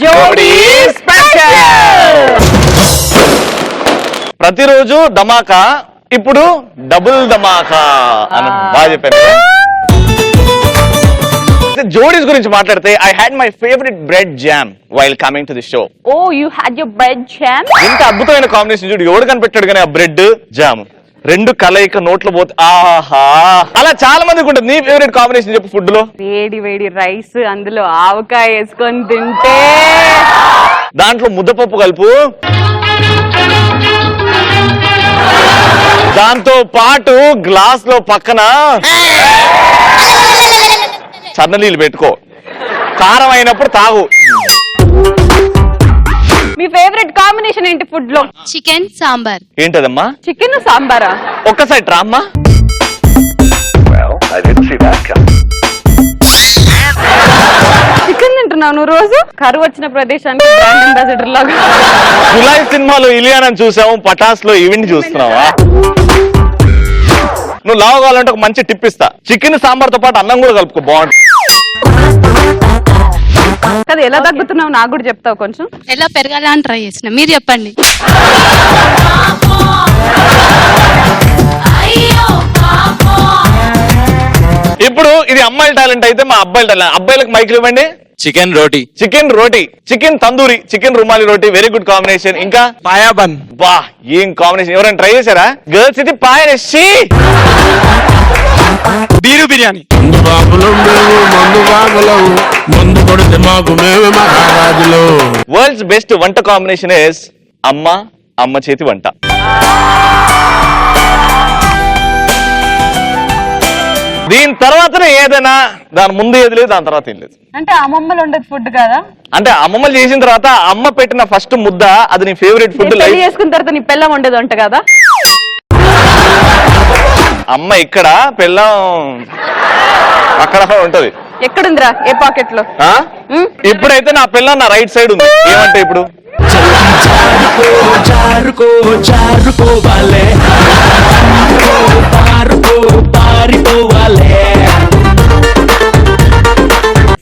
జోడీ స్పెషల్. ప్రతిరోజు ధమాకా, ఇప్పుడు డబుల్ ధమాకా అని బాగా చెప్పాను. జోడీస్ గురించి మాట్లాడితే I had my favourite bread jam while coming to the show. Oh you had your bread jam. ఎంత అద్భుతమైన కాంబినేషన్ చూడు, ఎవడు కనిపెట్టాడు కానీ ఆ బ్రెడ్ జామ్ రెండు కలయిక నోట్లో పోతే ఆహా. అలా చాలా మందికి ఉంటుంది. నీ ఫేవరెట్ కాంబినేషన్ చెప్పు ఫుడ్ లో. వేడి వేడి రైస్, అందులో ఆవకాయ వేసుకొని తింటే, దాంట్లో ముద్దపప్పు కలుపు, దాంతో పాటు గ్లాస్ లో పక్కన చన్ననీళ్ళు పెట్టుకో, కారం అయినప్పుడు తాగు. మీ ఫేవరెట్ కాంబినేషన్ ఏంటి ఫుడ్ లో? చికెన్ సాంబార్. ఏంటదమ్మా? చికెన్ సాంబారా? ఒక్కసారి రామ్మా. చికెన్ తింటున్నావు నువ్వు రోజు? కరువు వచ్చిన ప్రదేశానికి బ్రాండ్ అంబాసిడర్ లాగా. జులై సినిమాలో ఇలియానని చూసాము, పటాస్ లో ఈవెంట్ చూస్తున్నావా? నువ్వు లావు కావాలంటే ఒక మంచి టిప్ ఇస్తా, చికెన్ సాంబార్ తో పాటు అన్నం కూడా కలుపుకో, బాగుంటుంది. కదా ఎలా తగ్గుతున్నావు నాకు కూడా చెప్తావు కొంచెం? ఎలా పెరగాల అని ట్రై చేసిన, మీరు చెప్పండి. ఇప్పుడు ఇది అమ్మాయిల టాలెంట్ అయితే మా అబ్బాయిల టాలెంట్. అబ్బాయిలకు మైకులు ఇవ్వండి. చికెన్ రోటీ, చికెన్ రోటీ, చికెన్ తందూరి, చికెన్ రుమాలి రోటీ, వెరీ గుడ్ కాంబినేషన్. ఇంకా పాయా బన్. బా ఏం కాంబినేషన్, ఎవరైనా ట్రై చేశారా? గర్ల్స్ ఇది పాయనేసి. బీరు బిర్యానీ. వరల్డ్స్ బెస్ట్ వంట కాంబినేషన్ ఇస్ అమ్మ చేతి వంట. దీని తర్వాతనే ఏదైనా, దాని ముందు ఏది లేదు, దాని తర్వాత ఏం లేదు. అంటే అమ్మమ్మలు ఉండదు ఫుడ్ కదా? అంటే అమ్మమ్మలు చేసిన తర్వాత అమ్మ పెట్టిన ఫస్ట్ ముద్ద అది నీ ఫేవరెట్ ఫుడ్. పెళ్లి చేసుకున్న తర్వాత నీ పెళ్ళం ఉండదు అంట కదా? అమ్మ ఇక్కడ, పెళ్ళం అక్కడ ఉంటది. ఎక్కడుందిరా? ఏ పాకెట్ లో? ఇప్పుడైతే నా పెళ్ళం నా రైట్ సైడ్ ఉంది. ఏమంటే ఇప్పుడు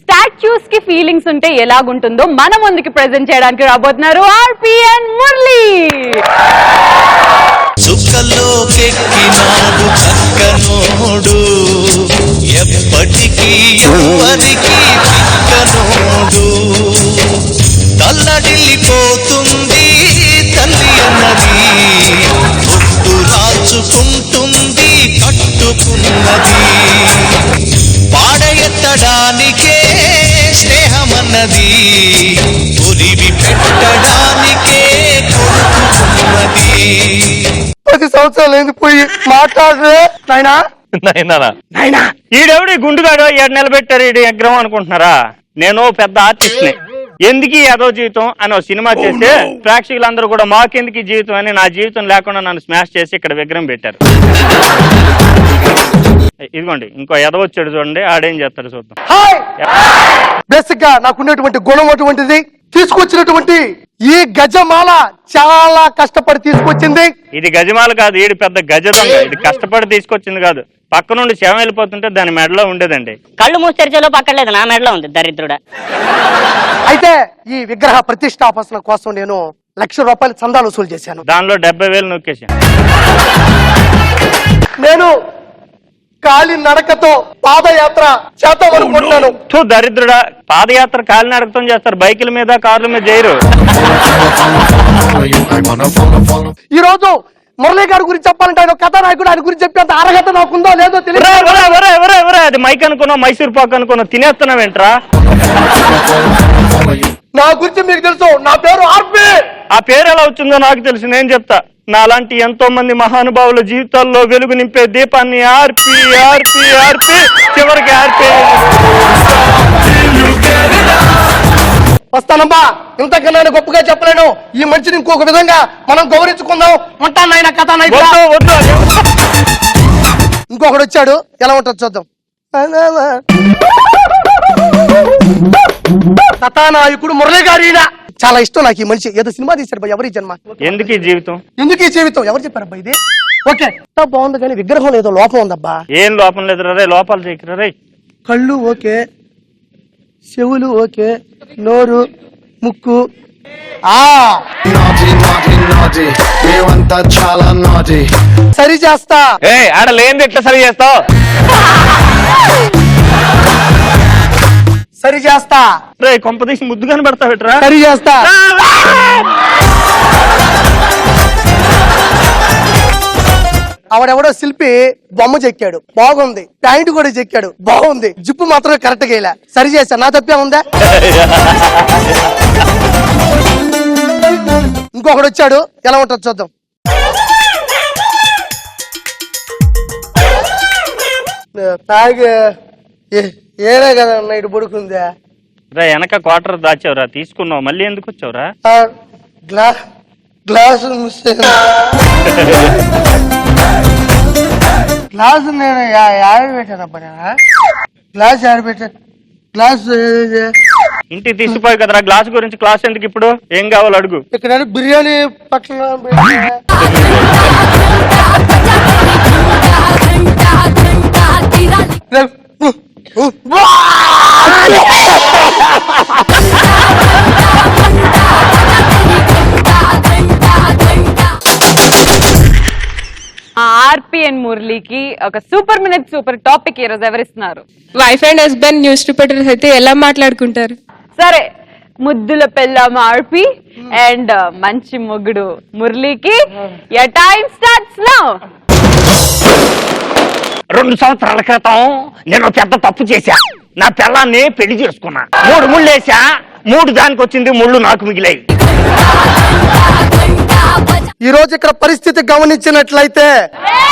స్టాచ్యూస్ కి ఫీలింగ్స్ ఉంటే ఎలాగుంటుందో మన ముందుకి ప్రెజెంట్ చేయడానికి రాబోతున్నారు ఆర్పి అండ్ మురళి. చుక్కలోకెక్కినాడు చక్కనోడు, ఎప్పటికీ ఎవరికి చిక్కనోడు, తల్లడిల్లిపోతుంది తల్లి అన్నది, ఒట్టు రాచుకుంటుంది కట్టుకున్నది, పాడెత్తడానికే స్నేహమన్నది, ఒలివి పెట్టడానికే కొడుకున్నది. 10 సంవత్సరాలు ఏంది పోయి మాట్లాడరే నాయనా. నాయనా ఈడెవడి గుండుగాడు 7 నెలలు పెట్టారు ఈడు ఎగ్రహం అనుకుంటున్నారా? నేను పెద్ద ఆర్టిస్ట్ ని. ఎందుకు ఏదో జీవితం అని ఒక సినిమా చేస్తే ప్రేక్షకులందరూ కూడా మాకెందుకు జీవితం అని నా జీవితం లేకుండా నన్ను స్మాష్ చేసి ఇక్కడ విగ్రహం పెట్టారు. ఇదిగోండి ఇంకో ఎదవచ్చాడు చూడండి, ఆడేం చేస్తాడు చూద్దాం. బేసిక్ గా నాకున్నటువంటి గుణం అటువంటిది. తీసుకొచ్చినటువంటి ఈ గజమాల చాలా కష్టపడి తీసుకొచ్చింది. ఇది గజమాల కాదు, ఈడు పెద్ద గజదొంగ. ఇది కష్టపడి తీసుకొచ్చింది కాదు, పక్క నుండి శవం వెళ్ళిపోతుంటే దాని మెడలో ఉండేదండి. కళ్ళు మూస్తెరిచేలో పక్కలేదు, నా మెడలో ఉంది దరిద్రుడా. అయితే ఈ విగ్రహ ప్రతిష్టాపన కోసం నేను ₹1,00,000 చందాలు వసూలు చేశాను. దానిలో 70,000 నొక్కేసాను. నేను కాలి నడకతో పాదయాత్ర చేద్దామనుకుంటున్నాను. దరిద్రుడా, పాదయాత్ర కాలినడకతో చేస్తారు, బైకుల మీద కార్ల మీద చేయరు. ఈ రోజు మురళి గారి గురించి చెప్పాలంటే ఆయన కథానాయకుడు, ఆయన గురించి చెప్పేంత అర్హత నాకుందో లేదో తెలియదు. అది మైక్ అనుకున్నావు, మైసూర్ పాక్ అనుకున్నావు, తినేస్తున్నావేంట్రా? నా గురించి మీకు తెలుసు, నా పేరు ఆర్పి. ఆ పేరు ఎలా వచ్చిందో నాకు తెలుసు, నేను చెప్తా. నాలాంటి ఎంతో మంది మహానుభావుల జీవితాల్లో వెలుగు నింపే దీపాన్ని ఆర్పి ఆర్పి ఆర్పి చివరికి ఆర్పి. వస్తానమ్మా, ఇంతకన్నా నేను గొప్పగా చెప్పలేను. ఈ మనిషిని ఇంకొక విధంగా మనం గౌరవించుకుందాం. ఉంటాను ఆయన కథానాయకుడు. ఇంకొకడు వచ్చాడు, ఎలా ఉంటుంది చూద్దాం. కథానాయకుడు మురళి గారి చాలా ఇష్టం నాకు ఈ మనిషి. ఏదో సినిమా తీశాడు ఎవరి జన్మ, ఎందుకు ఈ జీవితం, ఎందుకు ఈ జీవితం, ఎవరు చెప్పారబ్బా ఇది? ఓకే బాగుంది కానీ విగ్రహం ఏదో లోపం ఉందబ్బా. ఏం లోపం లేదు రే, లోపాలు చేయకురా రే. కళ్ళు ఓకే, చెవులు ఓకే, నోరు ముక్కు మేమంతా చాలా నాటి సరి చేస్తా. ఏ ఆడ లేనిది ఎట్లా సరి చేస్తావు? సరి చేస్తా. రే కొంపదీసి ముద్దుగానే పెడతావిట్రా. సరి చేస్తా. ఆవిడెవడో శిల్పి బొమ్మ చెక్కాడు, బాగుంది. ప్యాంట్ కూడా చెక్కాడు, బాగుంది. జిప్పు మాత్రమే కరెక్ట్ గా ఇలా సరి చేశా. నా తప్పే ఉందా? ఇంకొకడు వచ్చాడు, ఎలా ఉంటుంది చూద్దాం. ఏడే కదా ఇటు పడుకుందా. రా వెనక క్వార్టర్ దాచావురా, తీసుకున్నావు, మళ్ళీ ఎందుకు వచ్చావురా? గ్లాసు మిస్ గ్లాసు నేను యాడ పెట్టానబ్బా. గ్లాస్ యాడ పెట్టాను. గ్లాస్ ఇంటికి తీసుకుపోయి కదరా. గ్లాస్ గురించి క్లాస్ ఎందుకు ఇప్పుడు? ఏం కావాలి అడుగు. ఇక్కడ బిర్యానీ పట్ల ఆర్పి అండ్ మురళికి ఒక సూపర్ మినిట్ సూపర్ టాపిక్ ఈ రోజు ఎవరిస్తున్నారు? Wife and husband news reporters అయితే ఎలా మాట్లాడుకుంటారు? సరే, ముద్దుల పెళ్ళాం ఆర్పి అండ్ మంచి మొగుడు మురళికి యా టైం స్టార్ట్స్ నౌ. 2 సంవత్సరాల క్రితం నేను పెద్ద తప్పు చేశా. నా పిల్లాన్ని పెళ్లి చేసుకున్నా. 3 ముళ్ళు వేసా. 3 దానికి వచ్చింది, ముళ్ళు నాకు మిగిలాయి. ఈ రోజు ఇక్కడ పరిస్థితి గమనించినట్లయితే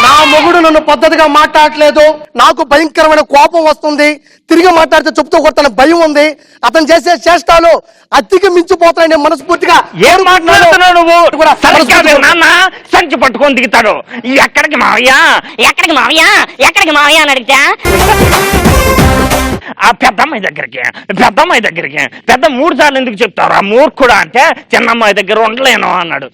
నా మొగుడు నన్ను పద్ధతిగా మాట్లాడలేదు. నాకు భయంకరమైన కోపం వస్తుంది. తిరిగి మాట్లాడితే చెప్తూ కొట్టాలని భయం ఉంది. అతను చేసే చేష్టాలు అతికి మించిపోతాయని మనస్ఫూర్తిగా. ఏం మాట్లాడుతున్నావు నువ్వు? నాన్న సంచి పట్టుకొని దిగుతాడు. ఎక్కడికి మావయ్య, ఎక్కడికి మావయ్య, ఎక్కడికి మావయ్య అని అడిగితే ఆ పెద్దమ్మాయి దగ్గరికి, పెద్దమ్మాయి దగ్గరికి. పెద్ద 3 సార్లు ఎందుకు చెప్తారు? ఆ మూర్ఖుడా అంటే చిన్నమ్మాయి దగ్గర ఉండలేను అన్నాడు.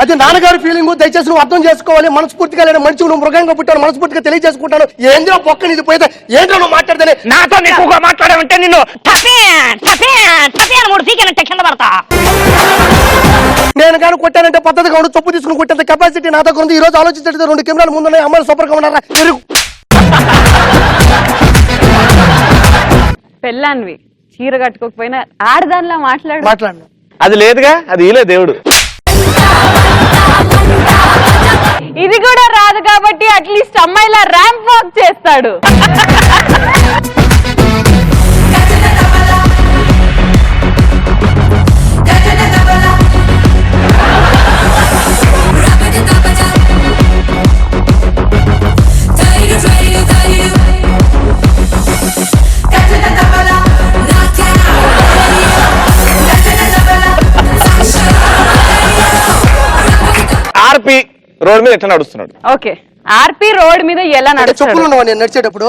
అది నాన్నగారి ఫీలింగ్. దయచేసి నువ్వు అర్థం చేసుకోవాలి. మనస్ఫూర్తిగా లేని మనిషి నువ్వు మృగంగా పుట్టాను. మనస్ఫూర్తిగా తెలియజేసుకుంటాను. ఏంద్రో పక్కన ఇది పోయితే ఏంటో నువ్వు మాట్లాడితే నాతో ఎక్కువగా మాట్లాడమంటే నిన్ను 3 సీకెళ్ళి కింద పడతా. నేను కానీ కొట్టానంటే పద్ధతిగా ఉండి తప్పు తీసుకుని కొట్టేంత కెపాసిటీ నా దగ్గర ఉంది. ఈ రోజు ఆలోచించే 2 కెమెరాలు ముందున్నాయి. అమ్మాయిలు సూపర్ గా ఉన్నారా? పెళ్ళాన్వి చీర కట్టుకోకపోయినా ఆడదానిలా మాట్లాడు. అది లేదుగా, అది ఈలే దేవుడు. ఇది కూడా రాదు కాబట్టి అట్లీస్ట్ అమ్మాయిలా ర్యాంప్ వాక్ చేస్తాడు. ఆర్పి రోడ్ మీద ఎట్లా నడుస్తున్నాడు? ఓకే, ఆర్పి రోడ్ మీద ఎలా నడుస్తాడు? చెప్పులు ఉన్నావా నేను నడిచేటప్పుడు?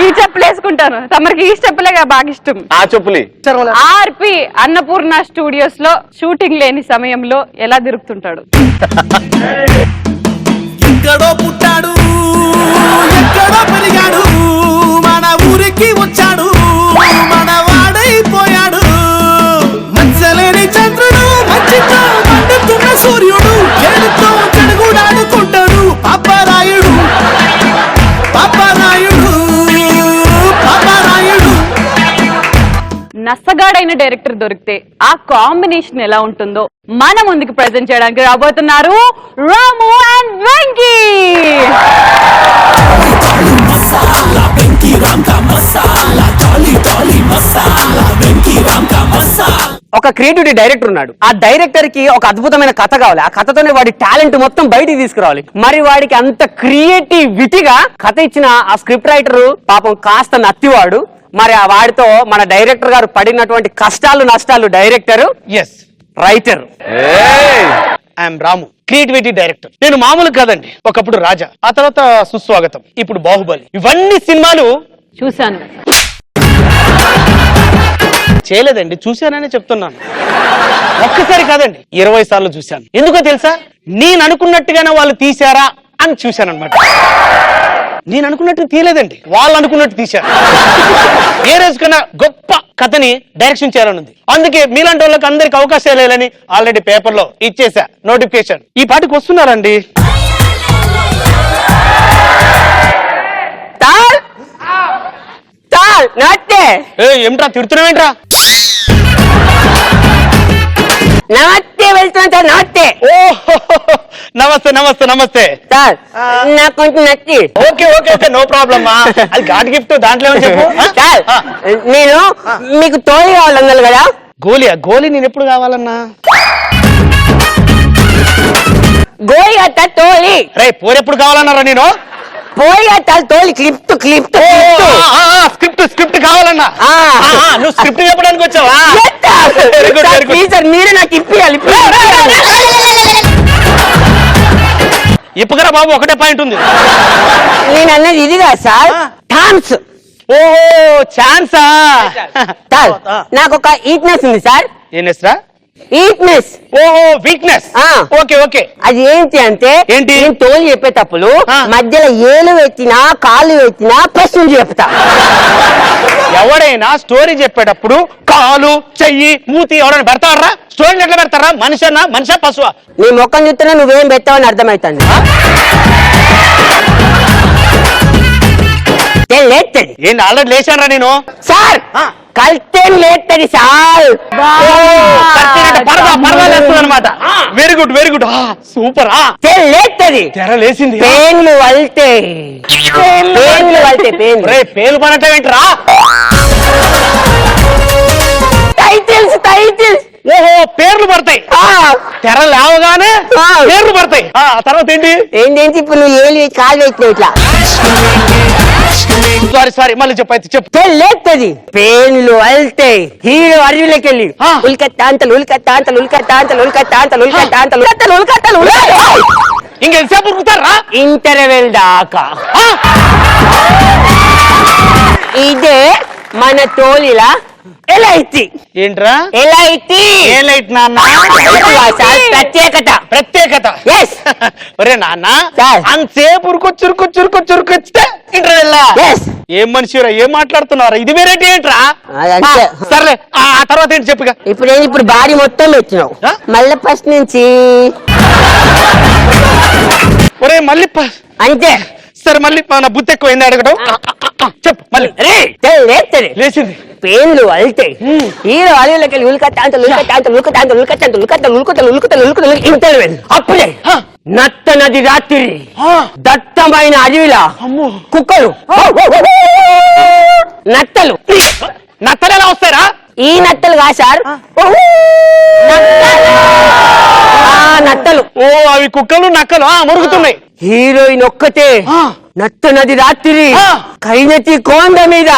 ఈ చెప్పులు వేసుకుంటాను. తమరికి ఈ చెప్పులేగా బాగా ఇష్టం. ఆ చెప్పులి. ఆర్పి అన్నపూర్ణ స్టూడియోస్ లో షూటింగ్ లేని సమయంలో ఎలా తిరుగుతుంటాడు? ఎక్కడో పుట్టాడు, ఎక్కడో పెరిగాడు, మన ఊరికి వచ్చాడు, మన వాడైపోయాడు. మచ్చలేని చంద్రుడు, మంచితో మండుతున్న సూర్యుడు, చెడుతో చెడుగుడాడుకుంటాడు. పాపరాయుడు, పాపరాయుడు, పాపరాయుడు. నసగాడైన డైరెక్టర్ దొరికితే ఆ కాంబినేషన్ ఎలా ఉంటుందో మన ముందుకు ప్రెజెంట్ చేయడానికి రాబోతున్నారు రాము అండ్ వెంకీ. ఒక క్రియేటివిటీ డైరెక్టర్ ఉన్నాడు. ఆ డైరెక్టర్ కి ఒక అద్భుతమైన కథ కావాలి. ఆ కథతోనే వాడి టాలెంట్ మొత్తం బయటికి తీసుకురావాలి. మరి వాడికి అంత క్రియేటివిటీగా కథ ఇచ్చిన ఆ స్క్రిప్ట్ రైటర్ పాపం కాస్త నత్తివాడు. మరి ఆ వాడితో మన డైరెక్టర్ గారు పడినటువంటి కష్టాలు నష్టాలు director writer I'm Ramu, creativity director. నేను మామూలు కాదండి. ఒకప్పుడు రాజా, ఆ తర్వాత సుస్వాగతం, ఇప్పుడు బాహుబలి. ఇవన్నీ సినిమాలు చూశాను. చేయలేదండి, చూశానని చెప్తున్నాను. ఒక్కసారి కాదండి, 20 సార్లు చూశాను. ఎందుకో తెలుసా? నేను అనుకున్నట్టుగానే వాళ్ళు తీశారా అని చూశాను అనమాట. నేను అనుకున్నట్టు తీయలేదండి, వాళ్ళు అనుకున్నట్టు తీశారు. ఏ రోజు కన్నా గొప్ప కథని డైరెక్షన్ చేయాలని ఉంది. అందుకే మీలాంటి వాళ్ళకి అందరికి అవకాశాలు లేదని ఆల్రెడీ పేపర్ లో ఇచ్చేసా నోటిఫికేషన్. ఈ పాటికి వస్తున్నారండి. ఏమిట్రా తిడుతున్నావేంట్రా? నమస్తే వెళ్తున్నా సార్. నమస్తే. ఓ నమస్తే నమస్తే నమస్తే సార్ నాకు కొంచెం నచ్చి. Okay okay okay no problem. అది గాడ్ గిఫ్ట్, దాంట్లో ఏమని చెప్పు. సార్ నేను మీకు తోడు కావాలన్నారు కదా. గోలియా? గోలీ నేను ఎప్పుడు కావాలన్నా? గోలి అత్త తోలి. రే పోరెప్పుడు కావాలన్నారా నేను? పోయి అత్త తోలి. క్లిప్ట్ క్లిప్ట్ స్క్రిప్ట్ స్క్రిప్ట్ కావాలన్నా. నువ్వు స్క్రిప్ట్ చెప్పడానికి వచ్చావా? Very good very good. Sir మీరే నాకు ఇప్పియాలి. ఇప్పుగరా బాబు, ఒకటే పాయింట్ ఉంది. నేను అన్నది ఇదిగా సార్, ఛాన్స్. ఓహో ఛాన్సా? సార్ నాకు ఒక వీక్నెస్ ఉంది సార్. ఏనెస్ రా? వీక్నెస్. ఓహో వీక్నెస్. Okay okay. అది ఏంటి అంటే, ఏంటి? నేను తోలు చెప్పేటప్పుడు మధ్యలో ఏలు పెట్టినా కాళ్ళు పెట్టినా ప్రశ్నలు చెప్తా. ఎవడైనా స్టోరీ చెప్పేటప్పుడు కాలు చెయ్యి మూతి ఎవడైనా పెడతారా? స్టోరీ ఎట్లా పెడతారా? మనిషినా మనిషా పశువా? నీ మొక్కం చూస్తున్నా నువ్వేం పెట్టావని అర్థమవుతుంది. లేస్తుంది. ఏంటి ఆల్రెడీ లేచానరా నేను? సార్ కలితేం లేస్తుంది సార్. అనమాట. Very good very good. Super. లేస్తుంది. తెర లేచింది. పేన్లు వల్తే పేన్లు వల్తే పేలు పడటం ఏంటరా? Titles titles. ఓహో పేర్లు పడతాయి. తెర లేవగానే పేర్లు పడతాయి. తర్వాత ఏంటి? ఏంటేంటి ఇప్పుడు నువ్వు ఏలు కాలు పెట్టినావు ఇట్లా. సారీ సారీ మళ్ళీ చెప్పైతే చెప్పు. లేస్తుంది. పేన్లు వెళ్తాయి. హీరో అడవిలోకి వెళ్ళి ఉల్కత్తాంతలు ఉల్కత్తాంతలు ఉల్కత్తాంతలు ఉల్కత్తాంతలు ఉల్కత్తాంతలు ఉల్కత్తలు ఉల్కత్తలు ఉల్కత్తలు. ఇంకెంతసేపు ఉరుకుతారా? ఇంటర్వెల్ దాకా. ఇదే మన తోలిలా ఎలైటి. ఏంట్రా ఎలైటి? ఏ లైట్ నాన్న? ప్రత్యేకత. ప్రత్యేకత. ఎస్. ఒరే నాన్న సార్. అంతసేపు ఉరుకొచ్చురుకొచ్చురుకొచ్చురుకొచ్చితే ఇంటర్వెల్లా? ఎస్. ఏం మనిషిరా, ఏం మాట్లాడుతున్నారా? ఇది వేరేటి ఏంట్రా? అదంతే. సర్లే ఆ తర్వాత ఏంటి చెప్పుగా. ఇప్పుడు బాడీ మొత్తం పెట్టినావు. మళ్ళీ ఫస్ట్ నుంచి ఒరే మళ్ళీ అంతే. సరే మళ్ళీ నా బుద్ధి ఎక్కువైంది అడగటం. చెప్పు మళ్ళీ. లేస్తుంది. లేచింది. పేన్లు వెళ్తాయి. హీరో అడవిలోకి వెళ్ళి ఉల్కత్తాంతలు ఉల్కత్తాంతలు ఉల్కత్తాంతలు ఉల్కత్తాంతలు ఉల్కత్తలు ఉల్కతలు ఉల్కతలు ఉల్కతలు ఇంటర్వెల్. అప్పుడే నత్త నది రాత్రి దట్టమైన అడవిలా కుక్కలు నత్తలు. నత్తలు ఎలా వస్తారా? ఈ నత్తలు కాదు సార్, నత్తలు. ఓ అవి కుక్కలు నక్కలు మురుగుతున్నాయి. హీరోయిన్ ఒక్కతే నత్త నది రాత్రి కైనతి కోండ మీద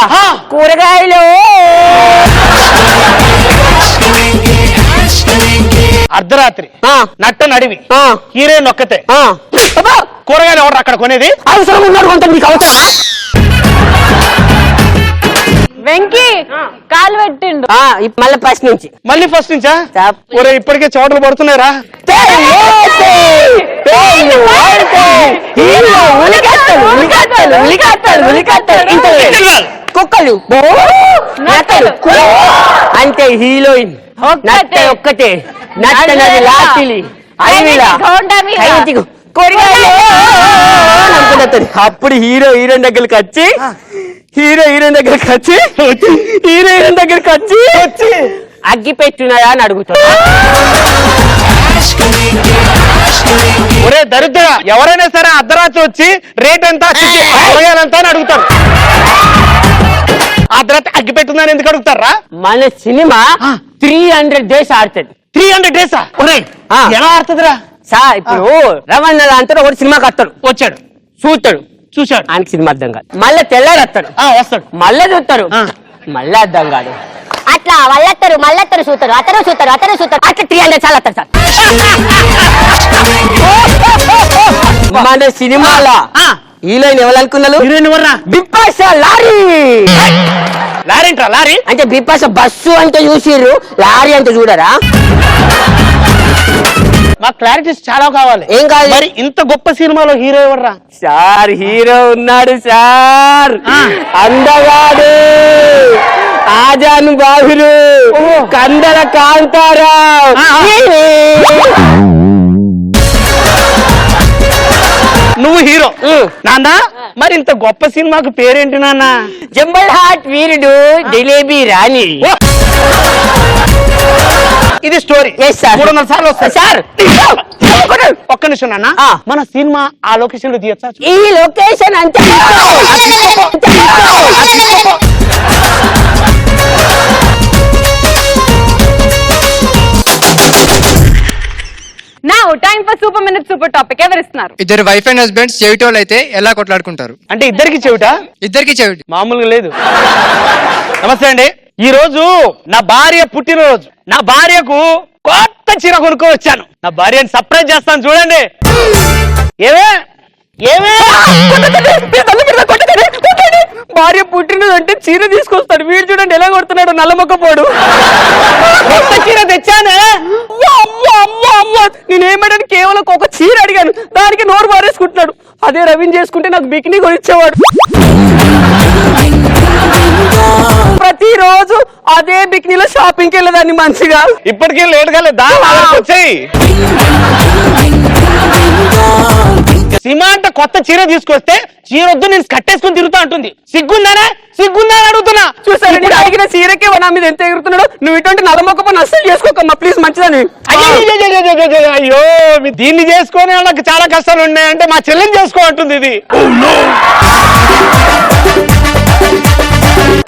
కూరగాయలు. అర్ధరాత్రి నట్ట నడివి హీరోయిన్ ఒక్కతే కూరగాయలు ఎవరు అక్కడ కొనేది? అవసరం ఉన్నాడు కొంత నీకు అవసరం. వెంకీ కాలు పెట్టిండు. మళ్ళీ ఫస్ట్ నుంచి. మళ్ళీ ఫస్ట్ నుంచా? ఒరే ఇప్పటికే చోటలు పడుతున్నాయిరా. కుక్కలు అంటే హీరోయిన్ ఒక్కటే నత్త నది లాటిలి అడవిలా అప్పుడు హీరోయిన్ దగ్గరికి వచ్చి హీరోయిన్ దగ్గరికి వచ్చి అగ్గి పెట్టున్నాయా అని అడుగుతాడు. ఒరే దరిద్ర, ఎవరైనా సరే అర్ధరాత్రి వచ్చి రేట్ ఎంత కూరగాయలంత అని అడుగుతారు. అర్ధరాత్రి అగ్గి పెట్టుందని ఎందుకు అడుగుతారా? మన సినిమా 300 days ఆడుతుంది. 300 days ఎలా ఆడుతుందిరా? సార్ ఇప్పుడు రవణ అంతా ఒకటి సినిమాకి వస్తాడు, వచ్చాడు చూశాడు ఆయనకి సినిమా అర్థం కాదు. మళ్ళీ తెల్లారు వస్తాడు, మళ్ళీ చూస్తాడు, మళ్ళీ అర్థం కాదు. అట్లా మళ్ళీ చూస్తారు అతను అట్లా 300 సార్లు వస్తారు సార్. మన సినిమాలో హీరోయిన్ ఎవరు అనుకున్నారు? హీరోయిన్ ఎవర్రా? బిపాష లారీ. లారీ అంటే బిపాష బస్సు అంటే చూసిర్రు, లారీ అంటే చూడరా? మాకు క్లారిటీస్ చాలా కావాలి. ఏం కావాలి? మరి ఇంత గొప్ప సినిమాలో హీరో ఎవర్రా? సార్ హీరో ఉన్నాడు సార్, అందగాడు, ఆజాను బాహులు, కందల కాంతారావు. నువ్వు హీరో నాన్న. మరి ఇంత గొప్ప సినిమాకు పేరేంటి నాన్న? జంబల్ హాట్ వీరుడు, జిలేబీ రాణి. ఇది స్టోరీ. 300 సార్లు వస్తాయి సార్ ఒక్క నిమిషం నాన్న. మన సినిమా ఆ లొకేషన్ లో తీయచ్చా? ఈ లొకేషన్ అంతే. Now time for super minute super topic. ఎవరిస్తున్నారు? ఇద్దరు వైఫ్ అండ్ హస్బెండ్స్ చెవిటోళ్ళు అయితే ఎలా కొట్లాడుకుంటారు? అంటే ఇద్దరికి చెవిటా? ఇద్దరికి చెవిటి. మామూలుగా లేదు. నమస్తే అండి. ఈ రోజు నా భార్య పుట్టినరోజు. నా భార్యకు కొత్త చీర కొనుక్కో వచ్చాను. నా భార్యని సర్ప్రైజ్ చేస్తాను చూడండి. ఏమే ఏమే భార్య పుట్టినది అంటే చీర తీసుకొస్తాడు. వీడు చూడండి ఎలా కొడుతున్నాడు, నల్లమొక్కపోడు. కొత్త చీర తెచ్చానే. నేనేమని కేవలం ఒక చీర అడిగాను, దానికి నోరు మారేసుకుంటున్నాడు. అదే రవిని చేసుకుంటే నాకు బికినీ కొనిచ్చేవాడు. ప్రతిరోజు అదే బికినీలో షాపింగ్కి వెళ్ళేదాన్ని మంచిగా. ఇప్పటికే లేట్ గా లేదా వచ్చాయి. సినిమా అంటే కొత్త చీర తీసుకొస్తే చీరొద్దు నేను కట్టేసుకుని తిరుగుతా ఉంటుంది. సిగ్గుందానా సిగ్గుందా అని అడుగుతున్నా. చూసారు అడిగిన చీరకే నా మీద ఎంత ఎగురుతున్నాడు. నువ్వు ఇటువంటి నల్లమొక్కపోయిన అస్సలు చేసుకోకమ్మా ప్లీజ్, మంచిదని. అయ్యో దీన్ని చేసుకొని నాకు చాలా కష్టాలు ఉన్నాయంటే మా చెల్లెని చేసుకో అంటుంది ఇది.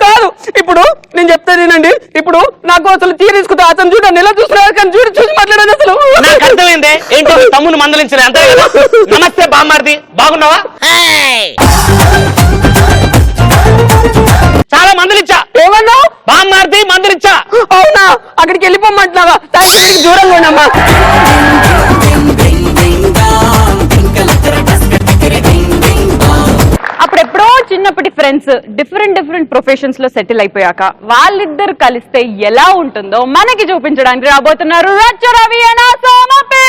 కాదు ఇప్పుడు నేను చెప్తానేనండి. ఇప్పుడు నాకు అసలు చీర తీసుకుంటా, అతను చూడండి ఎలా చూస్తున్నాడు, కానీ చూసి మాట్లాడాను. అసలు నాకు అర్థమైంది. ఏంటో తమ్ముని మందలించిన అంతే కదా. నమస్తే బామ్మార్ది, బాగున్నావా? చాలా మందలిచ్చా. ఏమన్నావు? బామ్మార్ది మందలిచ్చా. అవునా? అక్కడికి వెళ్ళిపోమంటున్నావా? దూరంగా ఉన్నామా? అప్పుడెప్పుడో చిన్నప్పటి ఫ్రెండ్స్ డిఫరెంట్ ప్రొఫెషన్స్ లో సెటిల్ అయిపోయాక వాళ్ళిద్దరు కలిస్తే ఎలా ఉంటుందో మనకి చూపించడానికి రాబోతున్నారు రచ్చ రవి అనా సోమపి.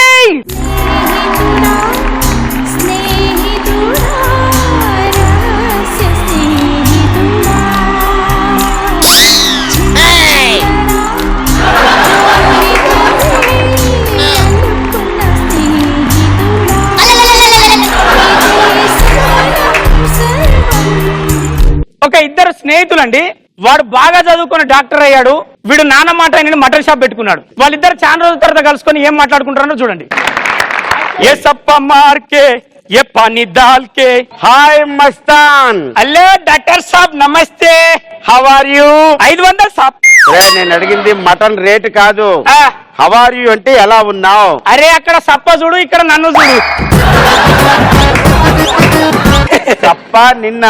ఒక ఇద్దరు స్నేహితులండి. వాడు బాగా చదువుకుని డాక్టర్ అయ్యాడు, వీడు నాన్న మాట ఆయన మటన్ షాప్ పెట్టుకున్నాడు. వాళ్ళిద్దరు చాలా రోజుల తర్వాత కలుసుకొని ఏం మాట్లాడుకుంటారో చూడండి. ఏ సప్ప మార్కే ఏ పానీ దాల్ కే. హాయ్ మస్తాన్. హలో డాక్టర్ సాబ్ నమస్తే, హౌ ఆర్ యూ? 500 సాబ్. నేను అడిగింది మటన్ రేటు కాదు, హౌ ఆర్ యూ అంటే ఎలా ఉన్నావు. అరే అక్కడ సప్ప చూడు, ఇక్కడ నన్ను చూడు. తప్ప నిన్న.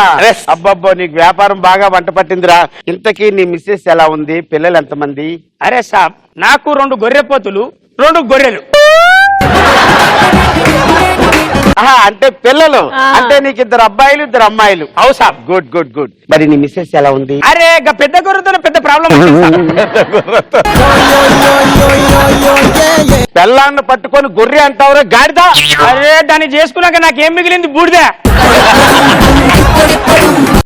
అబ్బబ్బో నీకు వ్యాపారం బాగా వంట పట్టిందిరా. ఇంతకీ నీ మిస్సెస్ ఎలా ఉంది, పిల్లలు ఎంతమంది? అరే సాబ్ నాకు 2 గొర్రెపోతులు 2 గొర్రెలు. అంటే పిల్లలు అంటే నీకు 2 అబ్బాయిలు 2 అమ్మాయిలు. అవు సాబ్. Good good good. మరి నీ మిస్సెస్ ఎలా ఉంది? అరే పెద్ద గొర్రెతో పెద్ద ప్రాబ్లం. పెళ్ళాన్ని పట్టుకొని గొర్రె అంటావురా గాడిదా. అరే దాన్ని చేసుకున్నాక నాకేం మిగిలింది, బూడిదే.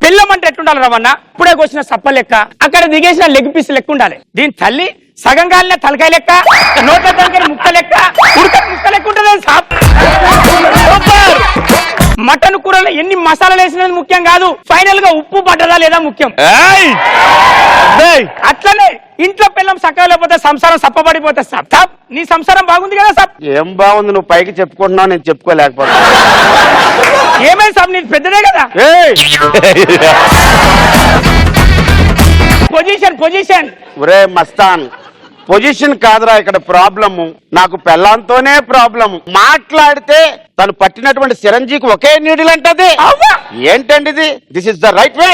పిల్లం అంటే ఎట్లుండాలి రవన్న? ఇప్పుడే వచ్చిన సప్ప లెక్క, అక్కడ దిగేసిన లెగ్ పీస్ లెక్క ఉండాలి. దీని తల్లి సగం కాలిన తలకాయ లెక్క, నోట్ల తలకాయ ముక్క లెక్క, ఉడక ముక్క లెక్క ఉంటుంది సాప్. మటన్ కూరలో ఎన్ని మసాలాలు వేసినది ముఖ్యం కాదు, ఫైనల్ గా ఉప్పు పడ్డదా లేదా ముఖ్యం. అట్లనే ఇంట్లో పిల్లం సక్కగా లేకపోతే సంసారం సప్పబడిపోతే సాప్. సాప్ నీ సంసారం బాగుంది కదా సాప్? ఏం బాగుంది, నువ్వు పైకి చెప్పుకుంటున్నావు, నేను చెప్పుకోలేకపోతున్నా. ఏమైంది సాబ్, నీది పెద్దదే కదా. పొజిషన్ ఒరే మస్తాన్, పొజిషన్ కాదురా ఇక్కడ ప్రాబ్లము. నాకు పెళ్ళంతోనే ప్రాబ్లము. మాట్లాడితే తను పట్టినటువంటి చిరంజీకి ఒకే నీడిల్ అంటది. ఏంటండి ఇది? This is the right way.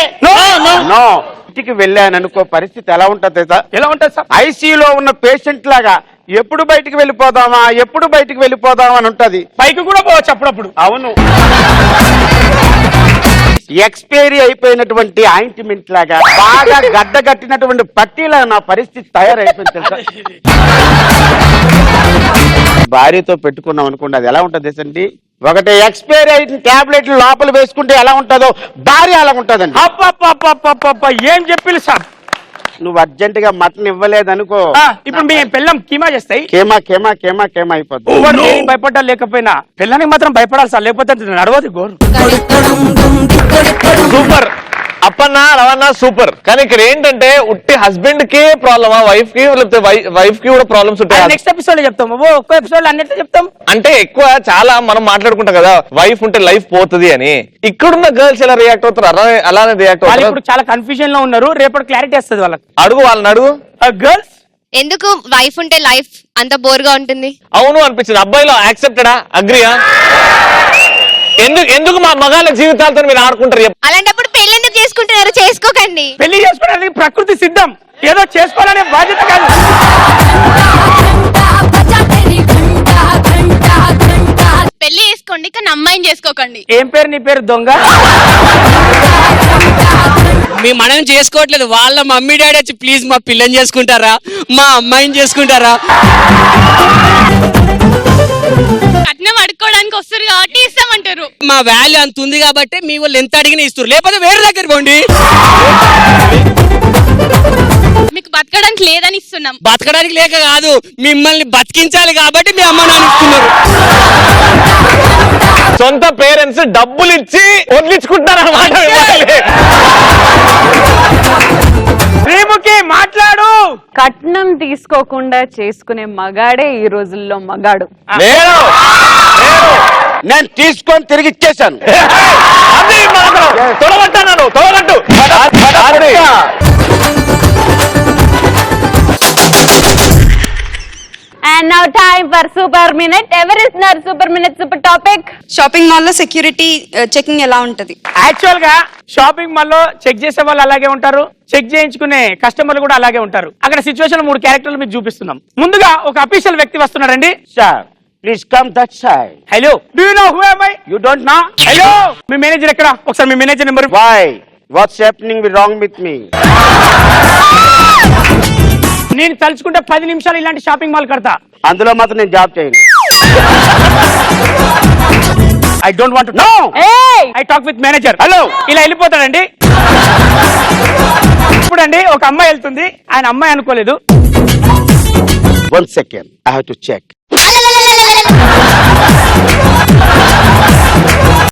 No ఇంటికి వెళ్ళాను అనుకో, పరిస్థితి ఎలా ఉంటుంది తెలుసా? ఎలా ఉంటుంది సార్? ఐసీయూలో ఉన్న పేషెంట్ లాగా ఎప్పుడు బయటికి వెళ్ళిపోదామా ఎప్పుడు బయటికి వెళ్ళిపోదామా అని ఉంటది. పైకి కూడా పోవచ్చు అప్పుడప్పుడు. అవును, ఎక్స్పైరీ అయిపోయినటువంటి ఆయింట్మెంట్ లాగా బాగా గడ్డ కట్టినటువంటి పట్టీలా నా పరిస్థితి తయారైపోయింది తెలుసా? భార్యతో పెట్టుకున్నాం అనుకోండి, అది ఎలా ఉంటుంది తెలుసండి? ఒకటి ఎక్స్పైరీ అయిన టాబ్లెట్లు లోపల వేసుకుంటే ఎలా ఉంటుందో భార్య అలా ఉంటుందండి. అప్ప ఏం చెప్పిల్లు సార్? నువ్వు అర్జెంట్ గా మటన్ ఇవ్వలేదనుకో, ఇప్పుడు మీ పిల్లం కీమా చేస్తాయి, కేమా కేమా కేమా కేమా అయిపోతుంది. భయపడ్డా లేకపోయినా పిల్లానికి మాత్రం భయపడాలి సార్, లేకపోతే నడవదు గోరు. సూపర్ అప్పన్న రవణ సూపర్. కానీ ఇక్కడ ఏంటంటే ఉట్టి హస్బెండ్ కే ప్రాబ్లమా, వైఫ్ కి, లేకపోతే వైఫ్ కి కూడా ప్రాబ్లమ్స్ ఉంటాయి. నెక్స్ట్ ఎపిసోడ్ చెప్తాం, ఒక్క ఎపిసోడ్ అన్నిట్లో చెప్తాం. అంటే ఎక్కువ చాలా మనం మాట్లాడుకుంటాం కదా, వైఫ్ ఉంటే లైఫ్ పోతుంది అని. ఇక్కడున్న గర్ల్స్ ఎలా రియాక్ట్ అవుతారు? అలానే రియాక్ట్ వాళ్ళు అవుతారు. ఇప్పుడు చాలా కన్ఫ్యూజన్ లో ఉన్నారు, రేపటి క్లారిటీ వస్తుంది వాళ్ళకి. అడుగు వాళ్ళని అడుగు. గర్ల్స్ ఎందుకు వైఫ్ ఉంటే లైఫ్ అంత బోర్ గా ఉంటుంది? అవును అనిపించింది. అబ్బాయిలో యాక్సెప్టెడా, అగ్రియా? ఎందుకు మా మగాళ్ళ జీవితాలతో మీరు ఆడుకుంటారు? అలాంటప్పుడు పెళ్లి ఎందుకు చేసుకుంటున్నారు? చేసుకోకండి. పెళ్లి చేసుకోవడానికి ప్రకృతి సిద్ధం, ఏదో చేసుకోవాలనే బాధ్యత కాదు. పెళ్లి చేసుకోండి కానీ అమ్మాయిని చేసుకోకండి. ఏం పేరు నీ పేరు? దొంగ. మేము మనం చేసుకోవట్లేదు, వాళ్ళ మమ్మీ డాడీ వచ్చి ప్లీజ్ మా పిల్లని చేసుకుంటారా, మా అమ్మాయిని చేసుకుంటారా? కట్నం అడుక్కోవడానికి వస్తారు కాబట్టి ఇస్తామంటారు. మా వాల్యూ అంత ఉంది కాబట్టి మీ వాళ్ళు ఎంత అడిగినా ఇస్తారు, లేకపోతే వేరే దగ్గర పోండి. మీకు బతకడానికి లేదని ఇస్తున్నాం. బతకడానికి లేక కాదు, మిమ్మల్ని బతికించాలి కాబట్టి మీ అమ్మ నాన్న ఇస్తున్నారు. సొంత పేరెంట్స్ డబ్బులు ఇచ్చి వదిలించుకుంటారు అన్నమాట. శ్రీముఖి మాట్లాడు. కట్నం తీసుకోకుండా చేసుకునే మగాడే ఈ రోజుల్లో మగాడు. నేను తీసుకొని తిరిగి ఇచ్చేసాను. తొలగట్టాను తొలగట్టు. And now time for Super Minute. ఎవరిస్తున్నారు Super Minute super topic? Shopping mall లో సెక్యూరిటీ చెకింగ్ ఎలా ఉంటది? యాక్చువల్ గా షాపింగ్ మాల్ లో చెక్ చేసే వాళ్ళు అలాగే ఉంటారు, చెక్ చేయించుకునే కస్టమర్లు కూడా అలాగే ఉంటారు. అక్కడ సిచ్యువేషన్ 3 క్యారెక్టర్లు మీకు చూపిస్తున్నాం. ముందుగా ఒక అఫీషియల్ వ్యక్తి వస్తున్నారండి. Sir please come that side. Hello, do you know who am I? You don't know? Hello, మీ మేనేజర్ ఎక్కడ? ఒకసారి మీ manager number. Why what's happening wrong with me? నేను తలుచుకుంటే 10 నిమిషాలు ఇలాంటి షాపింగ్ మాల్ కడతా. అందులో మాత్రం నేను జాబ్ చేయను. I don't want to know. I talk with manager. Hello, ఇలా వెళ్ళిపోతాడండి. ఇప్పుడండి ఒక అమ్మాయి వెళ్తుంది, ఆయన అమ్మాయి అనుకోలేదు. 1 second, I have to check.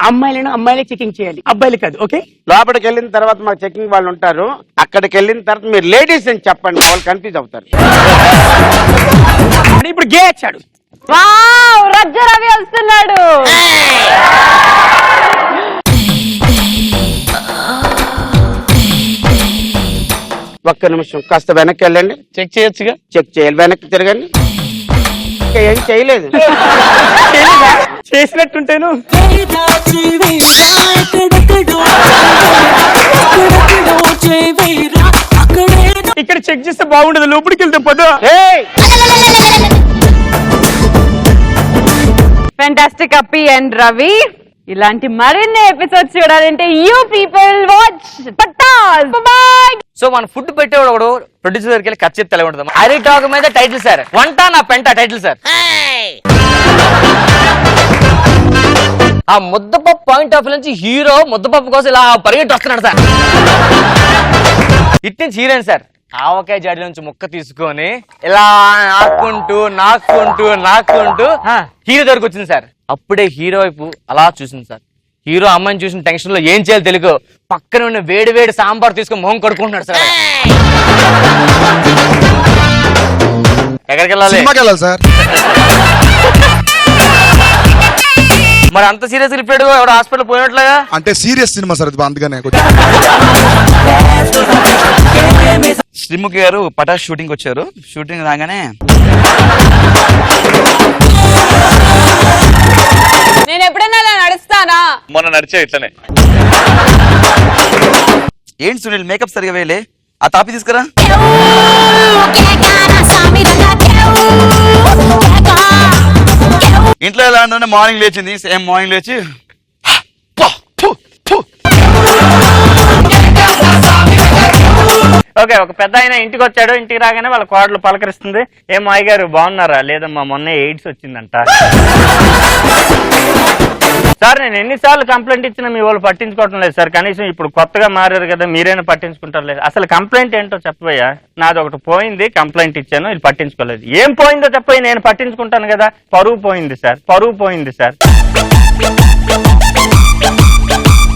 అమ్మాయిలే చెకింగ్ చేయాలి, అబ్బాయిలు కాదు. ఓకే, లోపలికి వెళ్ళిన తర్వాత మాకు చెకింగ్ వాళ్ళు ఉంటారు. అక్కడికి వెళ్ళిన తర్వాత మీరు లేడీస్ అని చెప్పండి, వాళ్ళు కన్ఫ్యూజ్ అవుతారు. ఇప్పుడు గే వచ్చాడు. వావ్, రజ్జరవి వస్తున్నాడు. ఒక్క నిమిషం, కాస్త వెనక్కి వెళ్ళండి. చెక్ చేయొచ్చుగా. చెక్ చేయాలి, వెనక్కి తిరగండి. ఏం చేయలేదు. చేసినట్టుంటేను. ఇక్కడ చెక్ చేస్తే బాగుండదు, లోపలికి వెళ్తే పద. Fantastic Appi and Ravi. ఇలాంటి మరిన్ని ఎపిసోడ్స్ చూడాలంటే you people watch Pattas. Bye. So మన ఫుడ్ పెట్టేవాడు ఒకడు ప్రొడ్యూసర్ దగ్గరికి వెళ్ళి ఖర్చు ఎలా ఉంటుంది? అరిటాకు మీద టైటిల్ సార్, వంట నా పెంట టైటిల్ సార్. ఆ ముద్దపప్పు పాయింట్ ఆఫ్ నుంచి హీరో ముద్దపప్పు కోసం ఇలా పరిగెట్టి వస్తున్నాడు సార్. ఇట్ నుంచి హీరోయిన్ సార్ ఆవకాయ జాడి నుంచి ముక్క తీసుకొని ఇలా నాక్కుంటూ హీరో దగ్గరకు వచ్చింది సార్. అప్పుడే హీరో వైపు అలా చూసింది సార్. హీరో అమ్మాయిని చూసిన టెన్షన్ లో ఏం చేయాలి తెలియదు, పక్కన ఉన్న వేడి వేడి సాంబార్ తీసుకొని మొహం కడుకుంటున్నాడు సార్. ఎక్కడికి వెళ్ళాలి సార్? మరి అంత సీరియస్ రిపేర్డ్ ఎవడు హాస్పిటల్ పోయినట్లుగా? అంటే సీరియస్ సినిమా సార్, అందుకనే. శ్రీముఖి గారు పటాస్ షూటింగ్ వచ్చారు. షూటింగ్ రాగానే నేను ఎప్పుడైనా అలా నడుస్తానా? మొన్న నడిచే ఇట్లనే. ఏంటి సునీల్ మేకప్ సరిగా వేయలే ఆ తాపి తీసుకురా ఇంట్లో ఎలా ఉందంటే మార్నింగ్ లేచింది సేమ్ మార్నింగ్ లేచి ఓకే, ఒక పెద్ద ఆయన ఇంటికి వచ్చాడు. ఇంటికి రాగానే వాళ్ళ కోడలు పలకరిస్తుంది, ఏం మాయ గారు బాగున్నారా? లేదమ్మా మొన్న ఎయిడ్స్ వచ్చిందంట. సార్ నేను ఎన్నిసార్లు కంప్లైంట్ ఇచ్చినా మీ వాళ్ళు పట్టించుకోవటం లేదు సార్. కనీసం ఇప్పుడు కొత్తగా మారారు కదా, మీరైనా పట్టించుకుంటారు లేదు. అసలు కంప్లైంట్ ఏంటో చెప్పబోయా? నాది ఒకటి పోయింది, కంప్లైంట్ ఇచ్చాను, ఇది పట్టించుకోలేదు. ఏం పోయిందో చెప్పబోయి, నేను పట్టించుకుంటాను కదా. పరువు పోయింది సార్, పరువు పోయింది సార్.